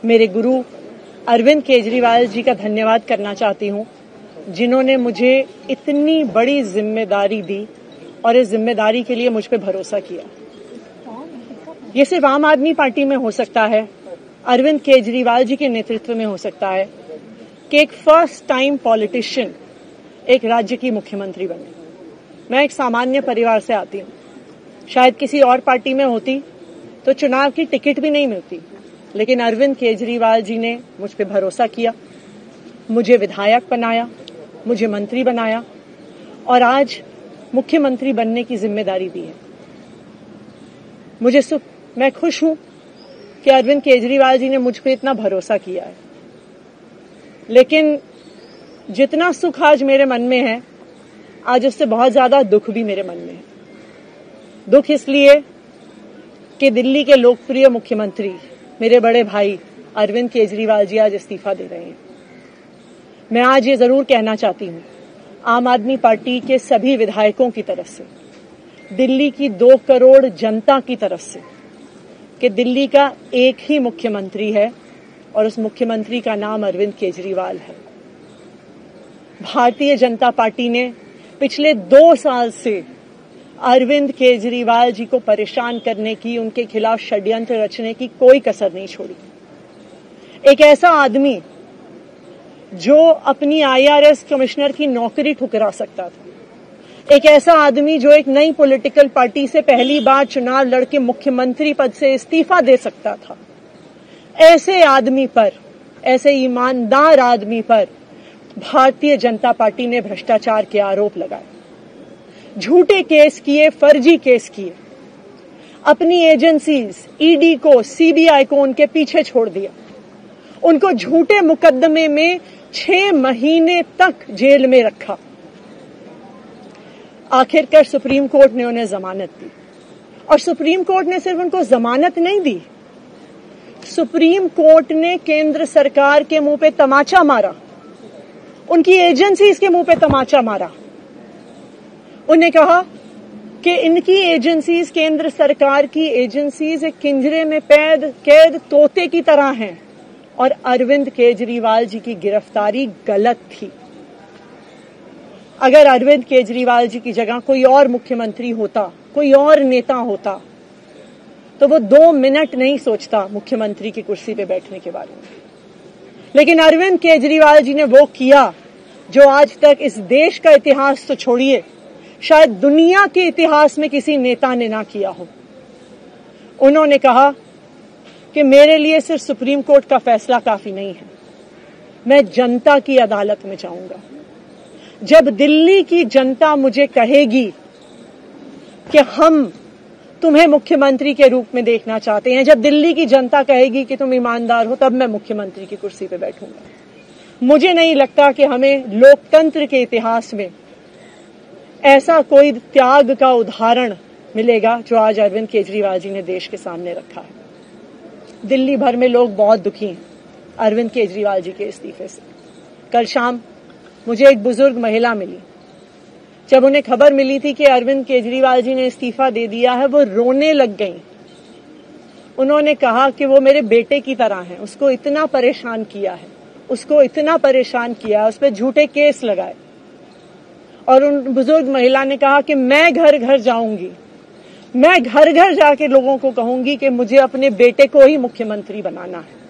मेरे गुरु अरविंद केजरीवाल जी का धन्यवाद करना चाहती हूं, जिन्होंने मुझे इतनी बड़ी जिम्मेदारी दी और इस जिम्मेदारी के लिए मुझ पे भरोसा किया। ये सिर्फ आम आदमी पार्टी में हो सकता है, अरविंद केजरीवाल जी के नेतृत्व में हो सकता है कि एक फर्स्ट टाइम पॉलिटिशियन एक राज्य की मुख्यमंत्री बने। मैं एक सामान्य परिवार से आती हूं, शायद किसी और पार्टी में होती तो चुनाव की टिकट भी नहीं मिलती, लेकिन अरविंद केजरीवाल जी ने मुझ पे भरोसा किया, मुझे विधायक बनाया, मुझे मंत्री बनाया और आज मुख्यमंत्री बनने की जिम्मेदारी दी है। मैं खुश हूं कि अरविंद केजरीवाल जी ने मुझ पे इतना भरोसा किया है, लेकिन जितना सुख आज मेरे मन में है, आज उससे बहुत ज्यादा दुख भी मेरे मन में है। दुख इसलिए कि दिल्ली के लोकप्रिय मुख्यमंत्री मेरे बड़े भाई अरविंद केजरीवाल जी आज इस्तीफा दे रहे हैं। मैं आज ये जरूर कहना चाहती हूं आम आदमी पार्टी के सभी विधायकों की तरफ से, दिल्ली की 2 करोड़ जनता की तरफ से, कि दिल्ली का एक ही मुख्यमंत्री है और उस मुख्यमंत्री का नाम अरविंद केजरीवाल है। भारतीय जनता पार्टी ने पिछले 2 साल से अरविंद केजरीवाल जी को परेशान करने की, उनके खिलाफ षड्यंत्र रचने की कोई कसर नहीं छोड़ी। एक ऐसा आदमी जो अपनी IRS कमिश्नर की नौकरी ठुकरा सकता था, एक ऐसा आदमी जो एक नई पॉलिटिकल पार्टी से पहली बार चुनाव लड़के मुख्यमंत्री पद से इस्तीफा दे सकता था, ऐसे आदमी पर, ऐसे ईमानदार आदमी पर भारतीय जनता पार्टी ने भ्रष्टाचार के आरोप लगाए, झूठे केस किए, फर्जी केस किए, अपनी एजेंसीज ED को, CBI को उनके पीछे छोड़ दिया, उनको झूठे मुकदमे में 6 महीने तक जेल में रखा। आखिरकार सुप्रीम कोर्ट ने उन्हें जमानत दी और सुप्रीम कोर्ट ने सिर्फ उनको जमानत नहीं दी, सुप्रीम कोर्ट ने केंद्र सरकार के मुंह पे तमाचा मारा, उनकी एजेंसीज के मुंह पे तमाचा मारा। उन्हें कहा कि इनकी एजेंसीज, केंद्र सरकार की एजेंसीज एक पिंजरे में कैद तोते की तरह हैं और अरविंद केजरीवाल जी की गिरफ्तारी गलत थी। अगर अरविंद केजरीवाल जी की जगह कोई और मुख्यमंत्री होता, कोई और नेता होता, तो वो 2 मिनट नहीं सोचता मुख्यमंत्री की कुर्सी पे बैठने के बारे में। लेकिन अरविंद केजरीवाल जी ने वो किया जो आज तक इस देश का इतिहास तो छोड़िए, शायद दुनिया के इतिहास में किसी नेता ने ना किया हो। उन्होंने कहा कि मेरे लिए सिर्फ सुप्रीम कोर्ट का फैसला काफी नहीं है, मैं जनता की अदालत में जाऊंगा। जब दिल्ली की जनता मुझे कहेगी कि हम तुम्हें मुख्यमंत्री के रूप में देखना चाहते हैं, जब दिल्ली की जनता कहेगी कि तुम ईमानदार हो, तब मैं मुख्यमंत्री की कुर्सी पे बैठूंगा। मुझे नहीं लगता कि हमें लोकतंत्र के इतिहास में ऐसा कोई त्याग का उदाहरण मिलेगा जो आज अरविंद केजरीवाल जी ने देश के सामने रखा है। दिल्ली भर में लोग बहुत दुखी हैं अरविंद केजरीवाल जी के इस्तीफे से। कल शाम मुझे एक बुजुर्ग महिला मिली, जब उन्हें खबर मिली थी कि अरविंद केजरीवाल जी ने इस्तीफा दे दिया है, वो रोने लग गईं। उन्होंने कहा कि वो मेरे बेटे की तरह हैं, उसको इतना परेशान किया है, उस पर झूठे केस लगाए। और उन बुजुर्ग महिला ने कहा कि मैं घर घर जाऊंगी, मैं घर घर जाके लोगों को कहूंगी कि मुझे अपने बेटे को ही मुख्यमंत्री बनाना है।